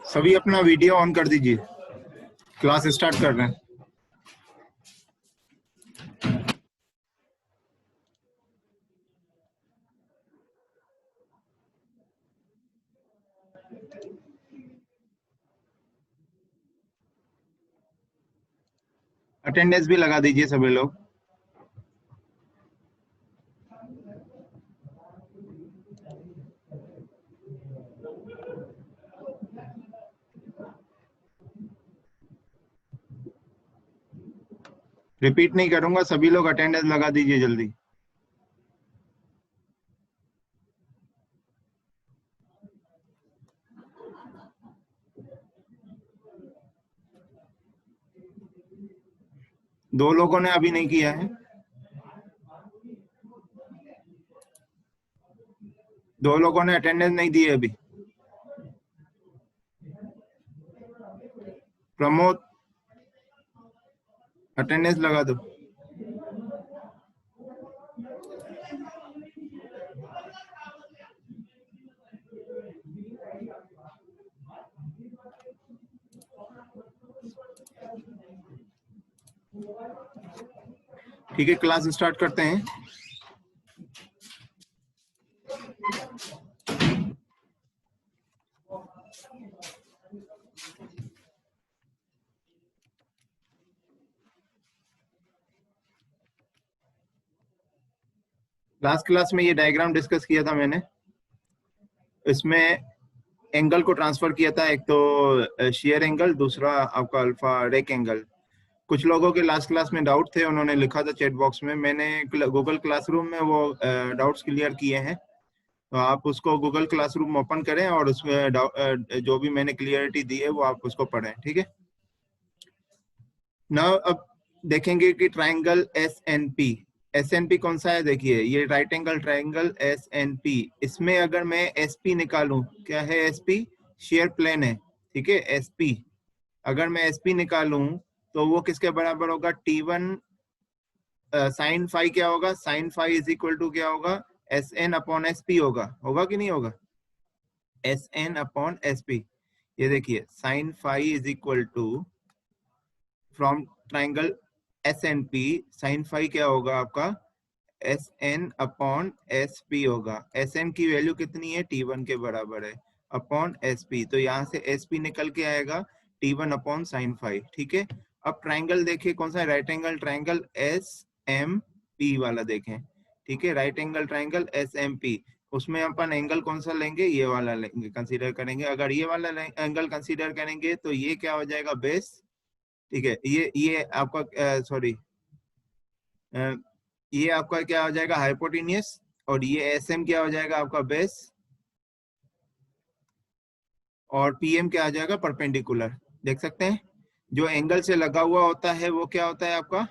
सभी अपना video on कर दीजिए, क्लास स्टार्ट कर रहे हैं। अटेंडेंस भी लगा दीजिए सभी लोग। रिपीट नहीं करूंगा, सभी लोग अटेंडेंस लगा दीजिए जल्दी। दो लोगों ने अभी नहीं किया है, दो लोगों ने अटेंडेंस नहीं दी है अभी। प्रमोद अटेंडेंस लगा दो। ठीक है, क्लास स्टार्ट करते हैं। लास्ट क्लास में ये डायग्राम डिस्कस किया था मैंने। इसमें एंगल को ट्रांसफर किया था, एक तो शेयर एंगल, दूसरा आपका अल्फा रेक एंगल। कुछ लोगों के लास्ट क्लास में डाउट थे, उन्होंने लिखा था चैट बॉक्स में। मैंने गूगल क्लासरूम में वो डाउट्स क्लियर किए हैं, तो आप उसको गूगल क्लासरूम ओपन करें और उसमें जो भी मैंने क्लियरिटी दी है वो आप उसको पढ़ें। ठीक है ना। अब देखेंगे कि ट्राइंगल SNP, SNP कौन सा है। देखिए ये राइट एंगल ट्राइंगल SNP, इसमें अगर मैं SP निकालूं, क्या है SP, शेयर प्लेन है। ठीक है, SP अगर मैं SP निकालूं तो वो किसके बराबर होगा, T1 साइन फाई। क्या होगा, sine phi is equal to क्या होगा, SN अपॉन SP होगा कि नहीं होगा, SN अपॉन SP। ये देखिए sine phi is equal to from triangle SNP, sine phi क्या होगा आपका, SN अपॉन SP होगा। SN की वैल्यू कितनी है, T1 के बराबर है, अपॉन SP। तो यहाँ से SP निकल के आएगा T1 अपॉन साइन फाई। ठीक है, अब ट्राइंगल देखिए कौन सा, राइट एंगल ट्राइंगल SMP वाला देखें। ठीक है, राइट एंगल ट्राइंगल SMP, उसमें अपन एंगल कौन सा लेंगे, ये वाला लेंगे, कंसीडर करेंगे। अगर ये वाला एंगल कंसीडर करेंगे तो ये क्या हो जाएगा, बेस। ठीक है, ये आपका सॉरी ये आपका क्या हो जाएगा हाइपोटेनियस, और ये एस एम क्या हो जाएगा आपका बेस, और पी एम क्या आ जाएगा परपेंडिकुलर। देख सकते हैं जो एंगल से लगा हुआ होता है वो क्या होता है आपका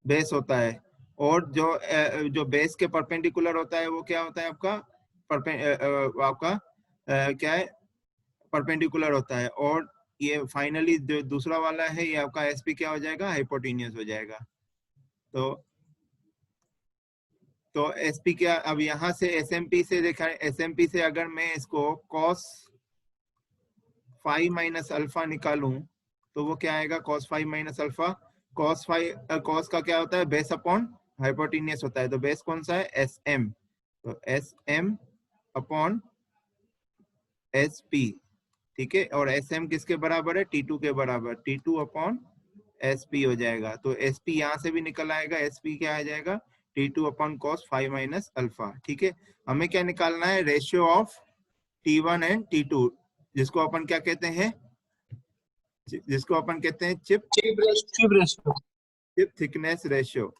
बेस होता है, और जो बेस के परपेंडिकुलर होता है वो क्या होता है आपका आपका क्या है परपेंडिकुलर होता है। और ये फाइनली जो दूसरा वाला है ये आपका एसपी क्या हो जाएगा हाइपोटेनियस हो जाएगा। तो एसपी क्या, अब यहाँ से एसएमपी से देखा, एसएमपी से अगर मैं इसको कॉस फाइव माइनस अल्फा निकालूं तो वो क्या आएगा cos phi minus alpha. Cos का क्या होता है बेस अपॉन हाइपोटेनियस होता है, तो बेस कौन सा है एस एम, तो S M upon S P, ठीक है। और एस एम किसके बराबर है टी टू के बराबर, T two upon S P हो जाएगा। तो एस पी यहाँ से भी निकल आएगा, एस पी क्या आ जाएगा T two upon cos phi minus alpha, ठीक है। हमें क्या निकालना है ratio of T one and T two, जिसको अपन क्या कहते हैं, जिसको अपन कहते हैं chip thickness ratio.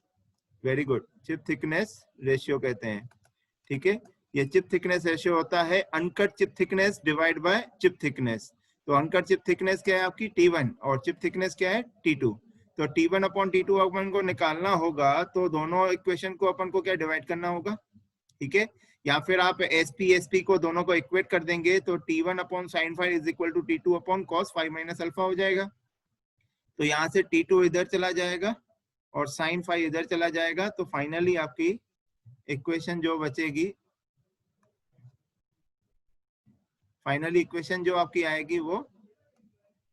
Very good, chip thickness ratio कहते हैं, ठीक है। ये चिप थिकनेस रेशियो होता है uncut chip thickness divide by chip thickness. तो अनकट चिप थिकनेस क्या है आपकी T1 और चिप थिकनेस क्या है T2। तो T1 अपॉन T2 अपन को निकालना होगा, तो दोनों इक्वेशन को अपन को क्या डिवाइड करना होगा, ठीक है। या फिर आप एसपी को दोनों को इक्वेट कर देंगे, तो T1 upon sine phi is equal to T2 upon cos phi minus alpha हो जाएगा। तो यहाँ से T2 इधर चला जाएगा और साइन फाइव इधर चला जाएगा, तो फाइनली आपकी इक्वेशन जो बचेगी, फाइनली इक्वेशन जो आपकी आएगी वो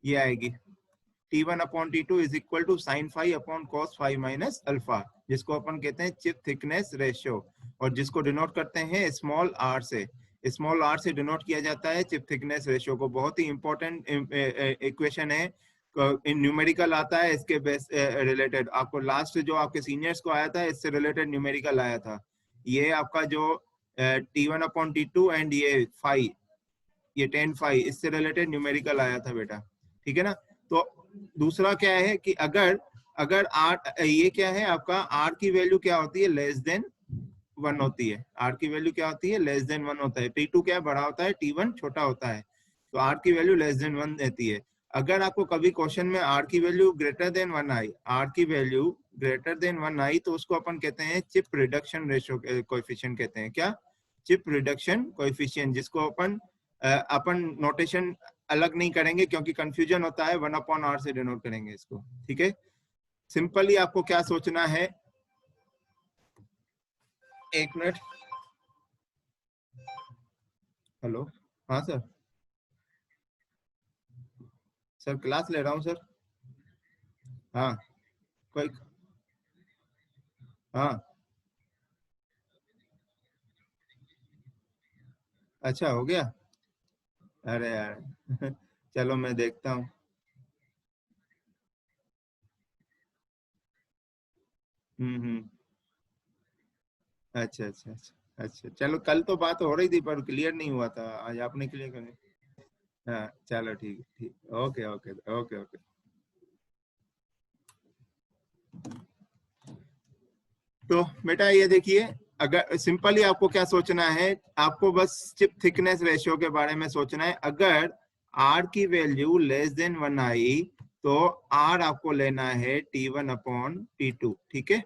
ये आएगी T1 upon T2 is equal to sine phi upon cos phi minus alpha, जिसको अपन कहते हैं चिप थिकनेस रेशियो, और जिसको डिनोट करते हैं स्मॉल आर से। स्मॉल आर से डिनोट किया जाता है चिप थिकनेस रेशियो को। बहुत ही इंपॉर्टेंट इक्वेशन है, इन न्यूमेरिकल आता है इसके बेस रिलेटेड। आपको लास्ट जो आपके सीनियर्स को आया था इससे रिलेटेड न्यूमेरिकल आया था। ये आपका जो T1 अपॉन T2 एंड ये फाइव, ये 10 फाइव, इससे रिलेटेड न्यूमेरिकल आया था बेटा, ठीक है ना। तो दूसरा क्या है कि अगर अगर आर, ये क्या है आपका आर की वैल्यू क्या होती है लेस देन वन होती है, आर की वैल्यू क्या होती है लेस देन वन होता है। T2 क्या बड़ा होता है T1 छोटा होता है, तो आर की वैल्यू लेस देन वन रहती है। अगर आपको कभी क्वेश्चन में आर की वैल्यू ग्रेटर देन वन आई, आर की वैल्यू ग्रेटर देन वन आई, तो उसको अपन कहते हैं चिप रिडक्शन रेशियो कोएफिशिएंट कहते हैं। क्या चिप रिडक्शन कोएफिशिएंट, जिसको अपन नोटेशन अलग नहीं करेंगे क्योंकि कंफ्यूजन होता है, वन अपॉन आर से डिनोट करेंगे इसको, ठीक है। सिंपली आपको क्या सोचना है, एक मिनट, हेलो, हाँ सर, सर क्लास ले रहा हूँ सर। हाँ कोई, हाँ अच्छा हो गया, अरे यार चलो मैं देखता हूँ। हम्म, अच्छा अच्छा अच्छा अच्छा, चलो कल तो बात हो रही थी पर क्लियर नहीं हुआ था, आज आपने क्लियर कर दिया। हाँ चलो ठीक है, ठीक, ओके ओके ओके ओके। तो बेटा ये देखिए, अगर सिंपली आपको क्या सोचना है, आपको बस चिप थिकनेस रेशियो के बारे में सोचना है। अगर आर की वैल्यू लेस देन वन आई तो आर आपको लेना है T1 अपॉन T2, ठीक है।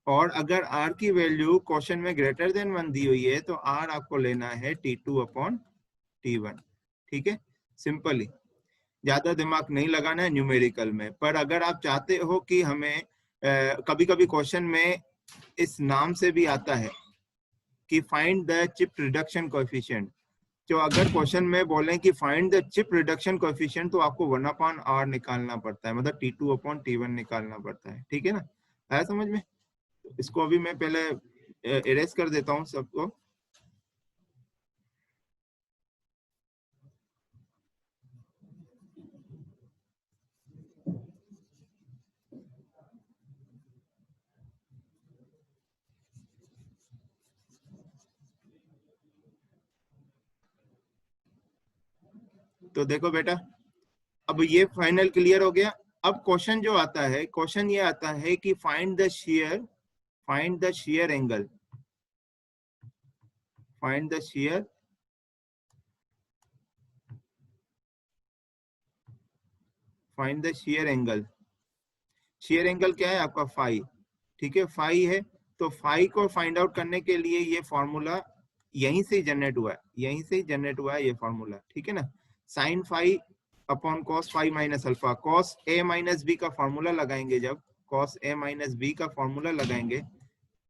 और अगर आर की वैल्यू क्वेश्चन में ग्रेटर देन वन दी हुई है तो आर आपको लेना है T2 अपॉन T1, ठीक है। सिंपली ज्यादा दिमाग नहीं लगाना है न्यूमेरिकल में। पर अगर आप चाहते हो कि हमें कभी कभी क्वेश्चन में इस नाम से भी आता है कि find the chip reduction coefficient, तो अगर क्वेश्चन में बोलें कि find the chip reduction coefficient तो आपको वन अपॉन आर निकालना पड़ता है, मतलब T2 अपॉन T1 निकालना पड़ता है, ठीक है ना। आया समझ में। इसको अभी मैं पहले इरेज कर देता हूँ सबको। तो देखो बेटा, अब ये फाइनल क्लियर हो गया। अब क्वेश्चन जो आता है, क्वेश्चन ये आता है कि find the share find the shear angle, find the shear angle. Shear angle क्या है आपका? फाई। ठीक है, फाई है। तो फाई को फाइंड आउट करने के लिए ये फॉर्मूला यहीं से जनरेट हुआ है, यहीं से जनरेट हुआ है ये फॉर्मूला। ठीक है ना, sine phi upon cos phi minus alpha. Cos A minus B का फॉर्मूला लगाएंगे, जब कॉस ए माइनस बी का फॉर्मूला लगाएंगे,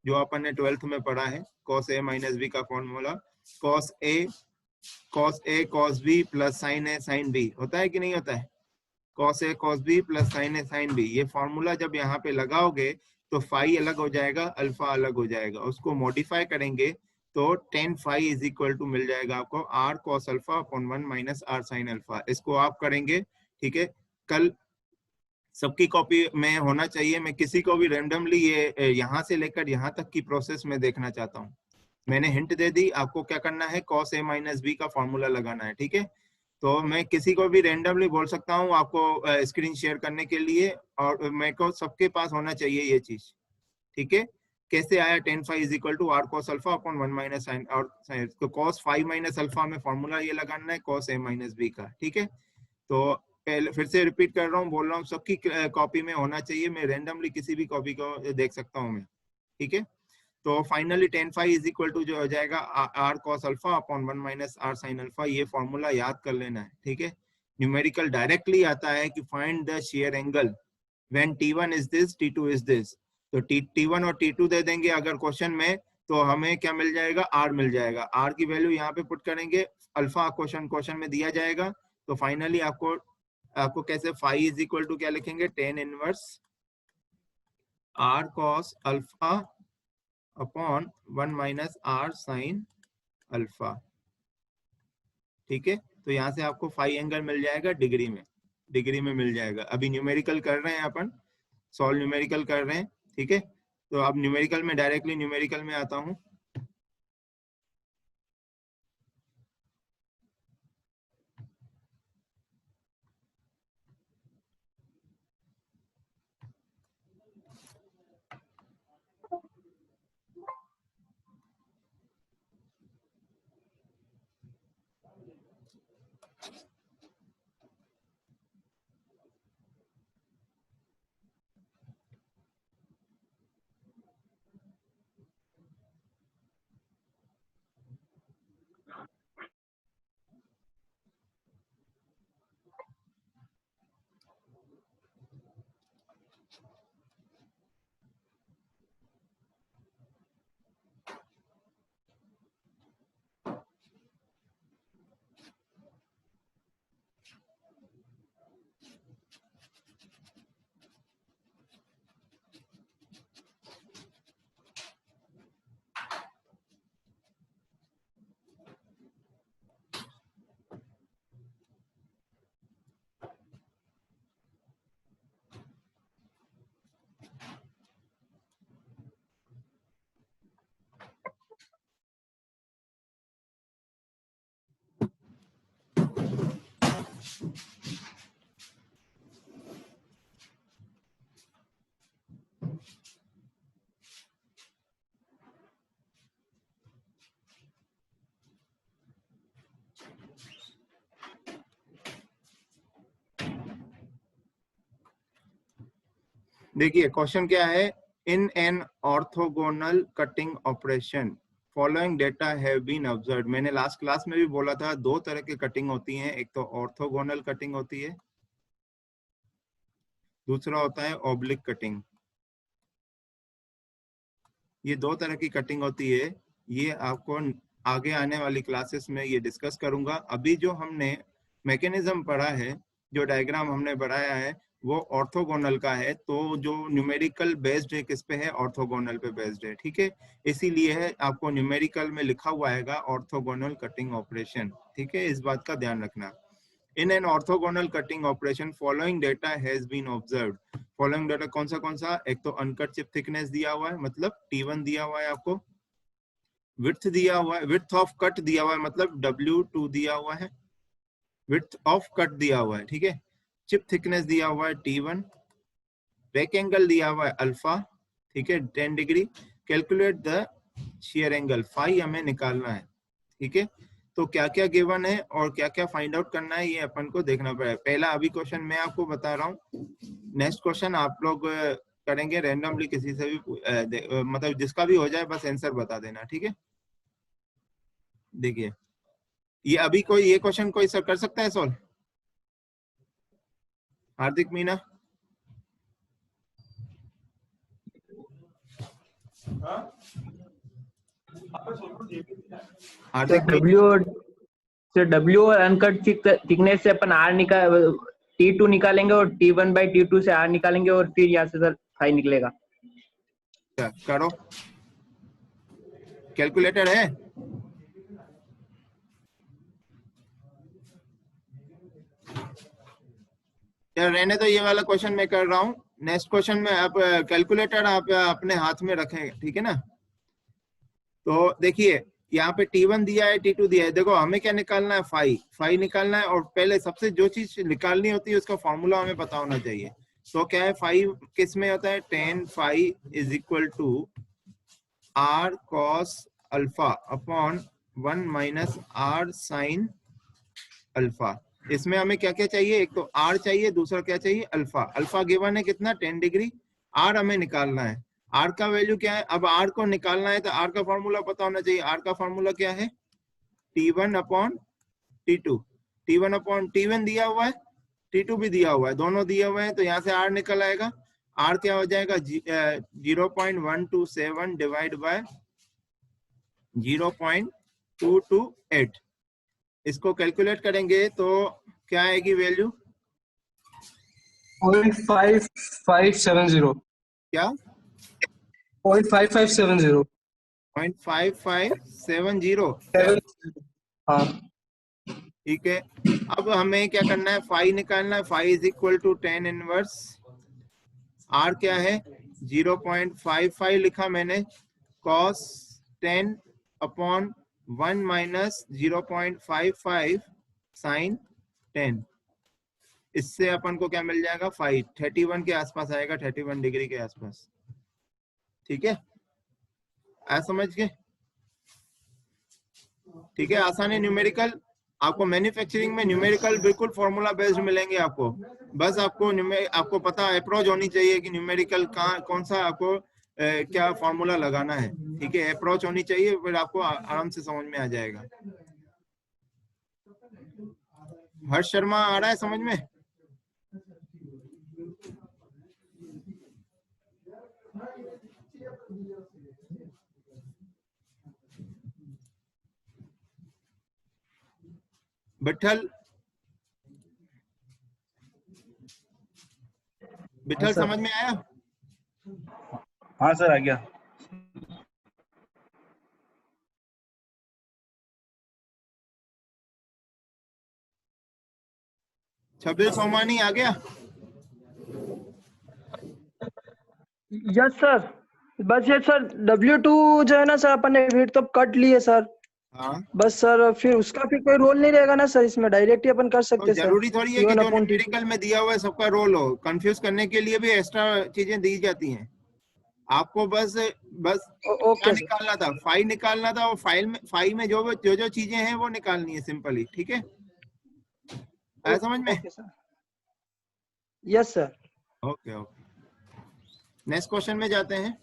जो अपन ने 12th में पढ़ा है, कॉस ए माइनस बी का formula, cos A cos B plus sine A sine B होता है कि नहीं होता है? Cos A cos B plus sine A sine B, ये फॉर्मूला जब यहाँ पे लगाओगे तो फाई अलग हो जाएगा, अल्फा अलग हो जाएगा। उसको मॉडिफाई करेंगे तो tan phi is equal to मिल जाएगा आपको R cos alpha upon 1 minus are sine alpha. इसको आप करेंगे। ठीक है, कल सबकी कॉपी में होना चाहिए। मैं किसी को भी रेंडमली ये यहाँ से लेकर यहाँ तक की प्रोसेस में देखना चाहता हूँ। मैंने हिंट दे दी, आपको क्या करना है, कॉस ए माइनस बी का फॉर्मूला लगाना है। ठीक है, तो मैं किसी को भी रेंडमली बोल सकता हूँ आपको स्क्रीन शेयर करने के लिए, और मेरे को सबके पास होना चाहिए ये चीज। ठीक है, कैसे आया tan phi is equal to r cos alpha upon 1 minus sine, और तो कॉस फाइव माइनस अल्फा में फॉर्मूला ये लगाना है कॉस ए माइनस बी का। ठीक है, तो पहले फिर से रिपीट कर रहा हूँ, बोल रहा हूँ, सबकी कॉपी में होना चाहिए। मैं रेंडमली किसी भी कॉपी को देख सकता हूँ मैं। ठीक है, तो finally tan phi is equal to जो हो जाएगा r cos alpha upon 1 minus are sine alpha. ये फॉर्मूला याद कर लेना है। ठीक है, न्यूमेरिकल डायरेक्टली आता है कि find the shear angle when T1 is this, T2 is this. तो T1 और T2 दे देंगे अगर क्वेश्चन में, तो हमें क्या मिल जाएगा, आर मिल जाएगा। आर की वैल्यू यहाँ पे पुट करेंगे, अल्फा क्वेश्चन में दिया जाएगा। तो फाइनली आपको कैसे फाइव इज इक्वल टू क्या लिखेंगे, tan inverse r cos alpha upon 1 minus are sine alpha. ठीक है, तो यहाँ से आपको फाइव एंगल मिल जाएगा डिग्री में मिल जाएगा। अभी न्यूमेरिकल कर रहे हैं अपन, सॉल्व न्यूमेरिकल कर रहे हैं। ठीक है, तो अब न्यूमेरिकल में डायरेक्टली न्यूमेरिकल में आता हूँ। देखिए क्वेश्चन क्या है, in an orthogonal cutting operation following data have been observed. मैंने लास्ट क्लास में भी बोला था, दो तरह की कटिंग होती हैं, एक तो ऑर्थोगोनल कटिंग होती है, दूसरा होता है ऑब्लिक कटिंग। ये दो तरह की कटिंग होती है, ये आपको आगे आने वाली क्लासेस में ये डिस्कस करूंगा। अभी जो हमने मैकेनिज्म पढ़ा है, जो डायग्राम हमने बनाया है, वो ऑर्थोगोनल का है। तो जो न्यूमेरिकल बेस्ड है किस पे है, ऑर्थोगोनल पे बेस्ड है। ठीक है, इसीलिए है आपको न्यूमेरिकल में लिखा हुआ है ऑर्थोगोनल कटिंग ऑपरेशन। ठीक है, इस बात का ध्यान रखना। In an orthogonal cutting operation following data has been observed. Following data कौन सा, एक तो अनकट चिप थिकनेस दिया हुआ है, मतलब T1 दिया हुआ है आपको, विड्थ दिया हुआ है, विड्थ ऑफ कट दिया हुआ है, मतलब W2 दिया हुआ है, विड्थ ऑफ कट दिया हुआ है। ठीक है, चिप थिकनेस दिया हुआ है T1, बैक एंगल दिया हुआ है अल्फा। ठीक है, 10 degree. Calculate the shear angle, phi हमें निकालना है। ठीक है, तो क्या क्या गिवन है और क्या क्या फाइंड आउट करना है ये अपन को देखना पड़ेगा। पहला अभी क्वेश्चन मैं आपको बता रहा हूँ, नेक्स्ट क्वेश्चन आप लोग करेंगे रैंडमली, किसी से भी मतलब जिसका भी हो जाए बस आंसर बता देना। ठीक है, देखिए ये अभी कोई ये क्वेश्चन कोई सर कर सकता है सॉल्व? हार्दिक मीना, हार्दिक डब्ल्यू और अनकट थिकनेस से अपन आर निकाल T2 निकालेंगे और T1/T2 से आर निकालेंगे और फिर यहाँ से सर फाई निकलेगा। करो, कैलकुलेटर है? यार रहने तो, ये वाला क्वेश्चन मैं कर रहा हूँ, नेक्स्ट क्वेश्चन में आप कैलकुलेटर आप अपने हाथ में रखें। ठीक है ना, तो देखिए यहाँ पे T1 दिया है, T2 दिया है। देखो हमें क्या निकालना है, फाई निकालना है। और पहले सबसे जो चीज निकालनी होती है उसका फॉर्मूला हमें पता होना चाहिए। तो क्या है, फाई किस में होता है, tan phi is equal to r cos alpha upon 1 minus are sine alpha. इसमें हमें क्या क्या चाहिए, एक तो आर चाहिए, दूसरा क्या चाहिए, अल्फा। अल्फा गिवन है कितना, 10 डिग्री। आर हमें निकालना है, आर का वैल्यू क्या है। अब आर को निकालना है तो आर का फॉर्मूला पता होना चाहिए। आर का फॉर्मूला क्या है, T1 अपॉन T2। T1 दिया हुआ है, T2 भी दिया हुआ है, दोनों दिए हुए हैं। तो यहाँ से आर निकल आएगा। आर क्या हो जाएगा, 0.127 डिवाइड बाय 0.228। इसको कैलकुलेट करेंगे तो क्या आएगी वैल्यू, 0.5570। क्या 0.5570। 0.5570। हाँ ठीक है, अब हमें क्या करना है, फाई निकालना है। Phi is equal to 10 inverse r क्या है, 0.55 लिखा मैंने, कॉस 10 अपॉन 1 माइनस 0.55 साइन 10। इससे अपन को क्या मिल जाएगा, 31 के आसपास आएगा, 31 डिग्री के आसपास। ठीक है, ऐसा समझ गए? ठीक है, आसान है न्यूमेरिकल। आपको मैन्युफैक्चरिंग में न्यूमेरिकल बिल्कुल फॉर्मूला बेस्ड मिलेंगे आपको। बस आपको पता अप्रोच होनी चाहिए कि न्यूमेरिकल कौन सा आपको क्या फॉर्मूला लगाना है। ठीक है, अप्रोच होनी चाहिए, फिर आपको आराम से समझ में आ जाएगा। हर्ष शर्मा आ रहा है समझ में? बिठल समझ में आया? हाँ सर आ गया। छबिल सोमानी आ गया? यस सर, बस ये सर W2 जो है ना सर, अपन ने वेट तो कट लिए सर। हाँ, बस सर फिर उसका फिर कोई रोल नहीं रहेगा ना सर, इसमें डायरेक्ट ही अपन कर तो सकते सर। जरूरी थोड़ी है कि जो T1/T2। न्यूमेरिकल में दिया हुआ है सबका रोल हो। कंफ्यूज करने के लिए भी एक्स्ट्रा चीजें दी जाती हैं आपको। बस क्या ओके सर। निकालना था, फाई निकालना था। और फाई में जो चीजें हैं वो निकालनी है सिंपली। ठीक है, आया समझ में? Okay sir, yes sir. Okay okay, next question में जाते हैं।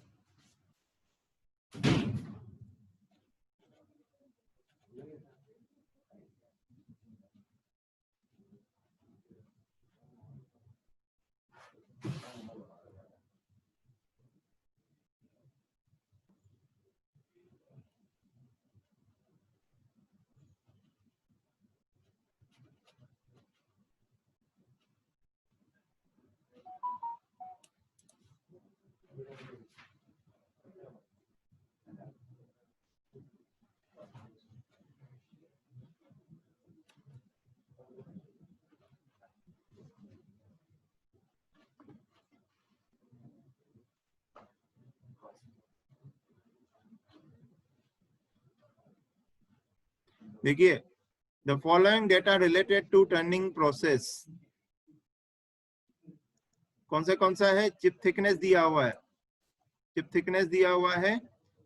देखिए, the following data related to turning process, कौन सा है, चिप थिकनेस दिया हुआ है, चिप थिकनेस दिया हुआ है,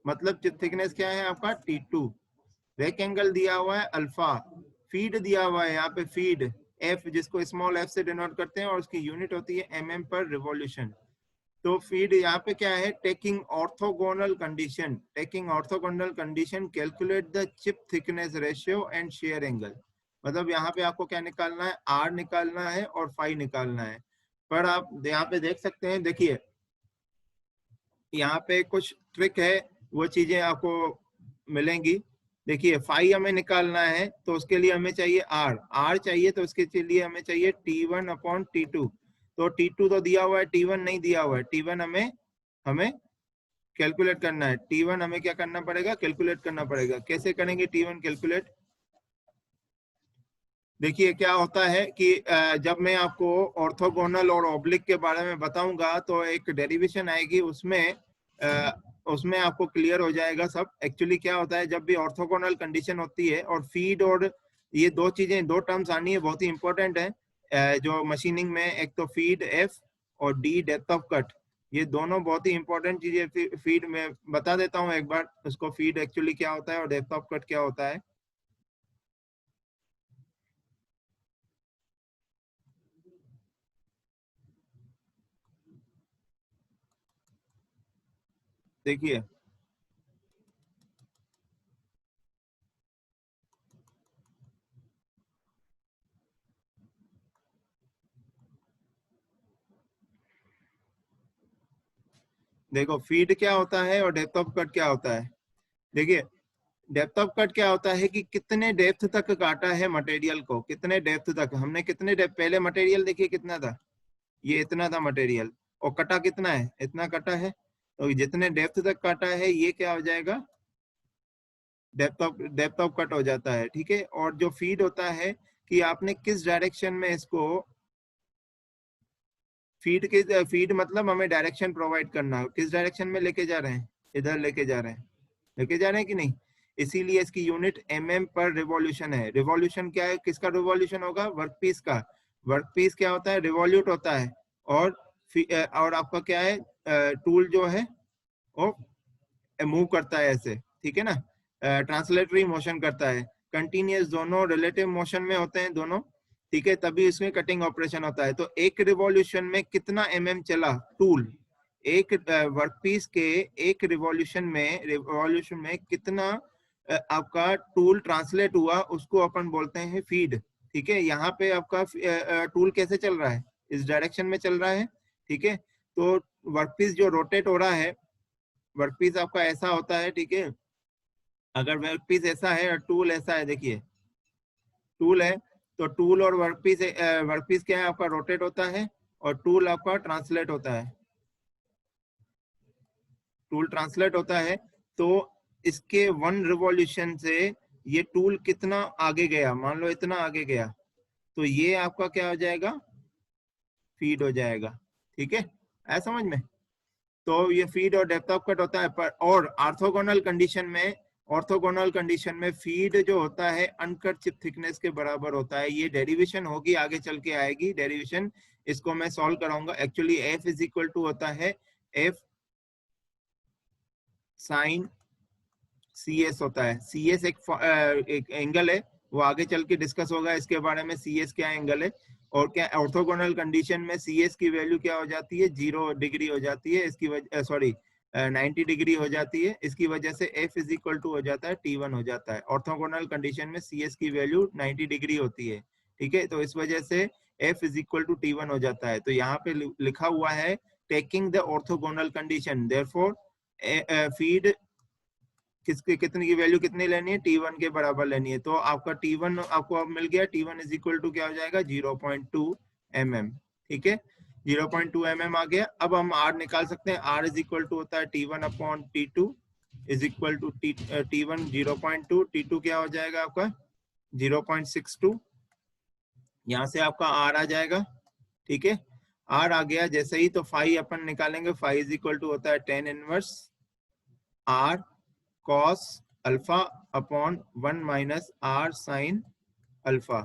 मतलब चिप थिकनेस क्या है आपका T2, रेक एंगल दिया हुआ है अल्फा, फीड दिया हुआ है यहाँ पे फीड F, जिसको स्मॉल f से डिनोट करते हैं और उसकी यूनिट होती है mm पर रिवॉल्यूशन। तो फीड यहाँ पे क्या है, taking orthogonal condition, taking orthogonal condition calculate the chip thickness ratio and shear angle. मतलब यहाँ पे आपको क्या निकालना है, R निकालना है और फाई निकालना है। पर आप यहाँ पे देख सकते हैं, देखिए यहाँ पे कुछ ट्रिक है, वो चीजें आपको मिलेंगी। देखिए फाई हमें निकालना है तो उसके लिए हमें चाहिए R चाहिए, तो उसके लिए हमें चाहिए T1 अपॉन T2। तो T2 तो दिया हुआ है, T1 नहीं दिया हुआ है। T1 हमें कैलकुलेट करना है। T1 हमें क्या करना पड़ेगा, कैलकुलेट करना पड़ेगा। कैसे करेंगे T1 कैलकुलेट? देखिए क्या होता है कि जब मैं आपको ऑर्थोगोनल और ऑब्लिक के बारे में बताऊंगा तो एक डेरिवेशन आएगी, उसमें आपको क्लियर हो जाएगा सब। एक्चुअली क्या होता है, जब भी ऑर्थोगोनल कंडीशन होती है और फीड, और ये दो चीजें, दो टर्म्स आनी है, बहुत ही इंपॉर्टेंट है जो मशीनिंग में, एक तो फीड F और D डेप्थ ऑफ कट, ये दोनों बहुत ही इंपॉर्टेंट चीजें। फीड में बता देता हूँ एक बार उसको, फीड एक्चुअली क्या होता है और डेप्थ ऑफ कट क्या होता है। देखिए देखो फीड क्या होता है और डेप्थ ऑफ कट क्या होता है। देखिए डेप्थ ऑफ कट क्या होता है कि कितने डेप्थ तक काटा है मटेरियल को, कितने डेप्थ तक, हमने कितने डेप्थ, पहले मटेरियल देखिए कितना था, ये इतना था मटेरियल, और कटा कितना है, इतना कटा है। तो जितने डेप्थ तक काटा है ये क्या हो जाएगा, डेप्थ ऑफ कट हो जाता है, ठीक है। और जो फीड होता है कि आपने किस डायरेक्शन में इसको, फीड मतलब हमें डायरेक्शन प्रोवाइड करना, किस डायरेक्शन में लेके जा रहे हैं, इधर लेके जा रहे हैं कि नहीं। इसीलिए इसकी यूनिट पर रिवॉल्यूशन है। रिवॉल्यूशन क्या है, किसका रिवॉल्यूशन होगा, वर्कपीस का। वर्कपीस क्या होता है, रिवॉल्यूट होता है। और आपका क्या है, टूल जो है वो मूव करता है ऐसे, ठीक है ना, ट्रांसलेटरी मोशन करता है। कंटिन्यूअस दोनों रिलेटिव मोशन में होते हैं दोनों, ठीक है, तभी इसमें कटिंग ऑपरेशन होता है। तो एक रिवॉल्यूशन में कितना चला टूल, एक वर्कपीस के एक रिवॉल्यूशन में कितना आपका टूल ट्रांसलेट हुआ, उसको अपन बोलते हैं फीड, ठीक है। यहाँ पे आपका टूल कैसे चल रहा है, इस डायरेक्शन में चल रहा है, ठीक है। तो वर्कपीस जो रोटेट हो रहा है, वर्कपीस आपका ऐसा होता है, ठीक है। अगर वर्कपीस ऐसा है और टूल ऐसा है, देखिए टूल है तो टूल और वर्कपीस क्या है आपका, रोटेट होता है, और टूल आपका ट्रांसलेट होता है, टूल ट्रांसलेट होता है। तो इसके वन रिवॉल्यूशन से ये टूल कितना आगे गया, मान लो इतना आगे गया, तो ये आपका क्या हो जाएगा, फीड हो जाएगा, ठीक है, ऐसा समझ में। तो ये फीड और डेप्थ ऑफ कट होता है। पर और ऑर्थोगोनल कंडीशन में फीड जो होता है अनकट चिप थिकनेस के बराबर होता है। ये डेरिवेशन होगी, आगे चल के आएगी डेरिवेशन, इसको मैं सॉल्व कराऊंगा। Actually F is equal to होता है F साइन CS होता है। CS एक एंगल है, वो आगे चल के डिस्कस होगा इसके बारे में, CS क्या एंगल है। और क्या ऑर्थोगोनल कंडीशन में CS की वैल्यू क्या हो जाती है, 0 डिग्री हो जाती है, इसकी वजह 90 डिग्री हो जाती है। इसकी वजह से F इज इक्वल टू हो जाता है T1 हो जाता है। ऑर्थोगोनल कंडीशन में CS की वैल्यू 90 डिग्री होती है, ठीक है। तो इस वजह से F is equal to T1 हो जाता है। तो यहाँ पे लिखा हुआ है taking the orthogonal condition, therefore feed किसके कितने की वैल्यू कितनी लेनी है, T1 के बराबर लेनी है। तो आपका T1 आपको अब मिल गया, T1 इज इक्वल टू क्या हो जाएगा, 0.2 mm, ठीक है, 0.2 mm आ गया। अब हम R निकाल सकते हैं। R इज इक्वल टू होता है T1 upon T2 is equal to T1 0.2, T2 क्या हो जाएगा आपका 0.62, यहाँ से आपका R आ जाएगा, ठीक है। R आ गया जैसे ही, तो फाई अपन निकालेंगे। फाई इज इक्वल टू होता है tan inverse R cos alpha upon 1 minus R sine alpha.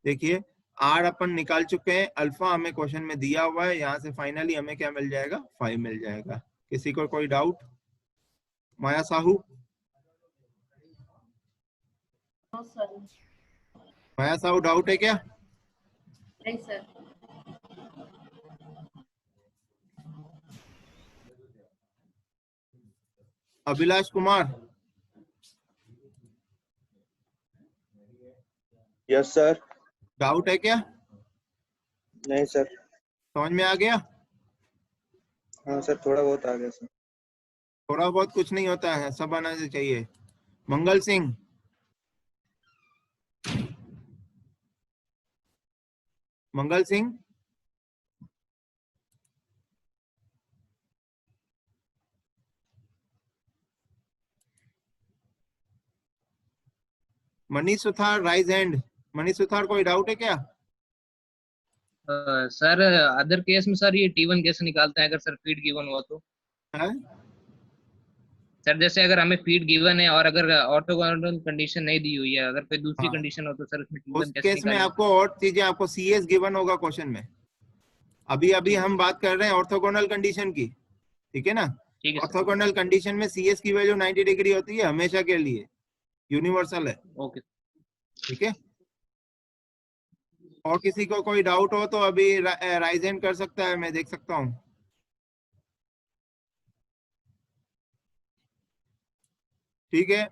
देखिए R अपन निकाल चुके हैं, अल्फा हमें क्वेश्चन में दिया हुआ है, यहाँ से फाइनली हमें क्या मिल जाएगा, 5 मिल जाएगा, किसी को कोई डाउट? माया साहू, नो सर। माया साहू डाउट है क्या? नहीं sir. Abhilash Kumar, yes sir. Doubt है क्या? नहीं सर। समझ में आ गया? हाँ सर, थोड़ा बहुत आ गया सर। थोड़ा बहुत कुछ नहीं होता है, सब आना चाहिए। Mangal Singh, Mangal Singh, Manish Suthar rise hand. मनीष सुथार, कोई डाउट है क्या? सर अदर केस में सर ये T1 कैसे निकालते हैं अगर सर फीड गिवन हुआ तो? है? सर जैसे अगर हमें फीड गिवन है और अगर ऑर्थोगोनल कंडीशन नहीं दी हुई है, अगर कोई दूसरी हाँ। कंडीशन हो तो सर उसमें उस T1 कैसे केस में निकालेंगे? आपको और चीजें, आपको CS गिवन होगा क्वेश्चन में। अभी अभी हम बात कर रहे हैं ऑर्थोगोनल कंडीशन की, ठीक है ना? ठीक है सर। ऑर्थोगोनल कंडीशन में CS की वैल्यू 90 डिग्री होती है हमेशा के लिए, यूनिवर्सल है, ओके। ठीक है? और किसी को कोई डाउट हो तो अभी राइज हैंड कर सकता है, मैं देख सकता हूँ। ठीक है,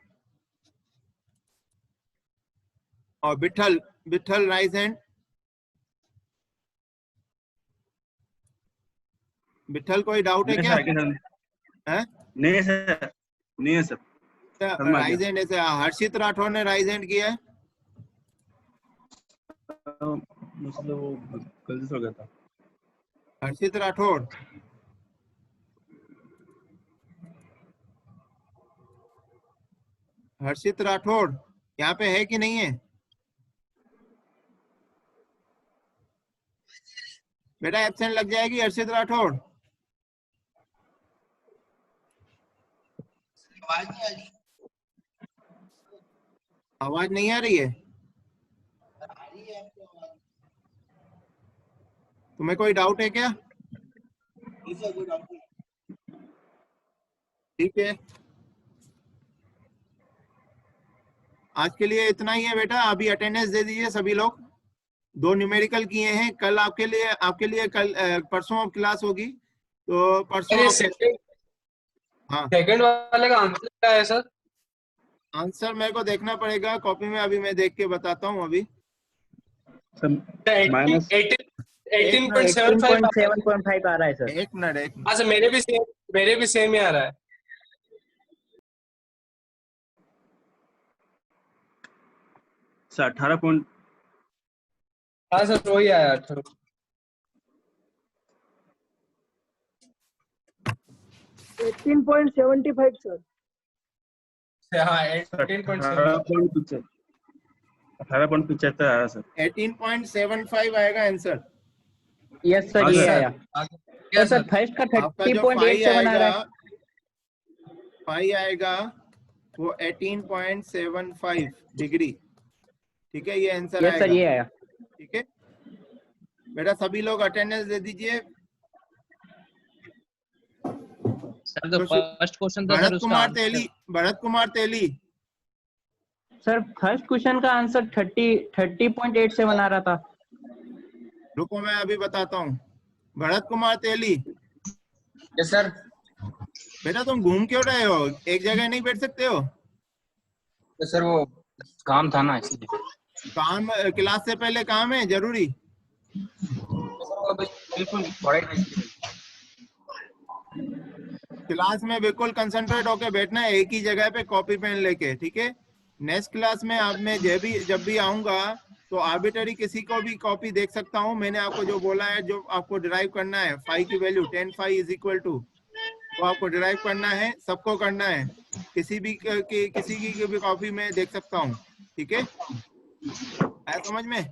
और विठल, विठल राइज हैंड। विठल, कोई डाउट है क्या? है? नहीं सर, नहीं है सर। राइज हैंड ऐसे हर्षित राठौर ने राइज हैंड किया है। मतलब वो गलती से हो गया था। हर्षित राठौर, हर्षित राठौर यहाँ पे है कि नहीं है? बेटा एब्सेंट लग जाएगी। हर्षित राठौर, आवाज नहीं आ रही है? तुम्हें कोई डाउट है क्या? ठीक है, आज के लिए इतना ही है बेटा। अभी अटेंडेंस दे दीजिए सभी लोग। 2 न्यूमेरिकल किए हैं। कल आपके लिए कल परसों क्लास होगी, तो परसों हाँ, सेकंड वाले का आंसर क्या है सर? आंसर मेरे को देखना पड़ेगा कॉपी में, अभी मैं देख के बताता हूँ। अभी 18.75 18.7.5 आ रहा है सर। एक मिनट। हाँ सर, मेरे भी सेम ही आ रहा है। Sir 18 point. हाँ सर, वही आया 18। 18.75 सर। हाँ 18.75। 18.75 आ रहा सर। 18.75 आएगा आंसर। यस सर, ये आया। क्या सर फर्स्ट का आपका जो 30.87 आ रहा है। फाई आएगा वो 18.75 डिग्री, ठीक है? ये आंसर यस सर, आएगा, ये आया। ठीक है बेटा? सभी लोग अटेंडेंस दे दीजिए। सर तो फर्स्ट क्वेश्चन था सर भरत उसका कुमार आंसर। तेली, भरत कुमार तेली, सर फर्स्ट क्वेश्चन का आंसर 30.87 आ रहा था। रुको मैं अभी बताता हूँ। भरत कुमार तेली, यस सर। बेटा तुम घूम क्यों रहे हो? एक जगह नहीं बैठ सकते हो? तो सर वो काम था ना, इसलिए। काम क्लास से पहले काम है जरूरी। बिल्कुल पढ़ाई। क्लास में बिल्कुल कंसंट्रेट होके बैठना है, एक ही जगह पे कॉपी पेन लेके, ठीक है? नेक्स्ट क्लास में आप मैं जब भी आऊंगा तो आर्बिटरी किसी को भी कॉपी देख सकता हूं। मैंने आपको जो बोला है, जो आपको डिराइव करना है फाई की value 10 phi is equal to, तो आपको डिराइव करना है, सबको करना है। किसी की भी कॉपी में देख सकता हूँ, ठीक है? आया समझ में?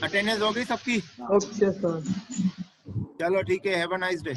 अटेंडेंस हो गई सबकी? Okay sir. चलो ठीक है, हैव अ नाइस डे।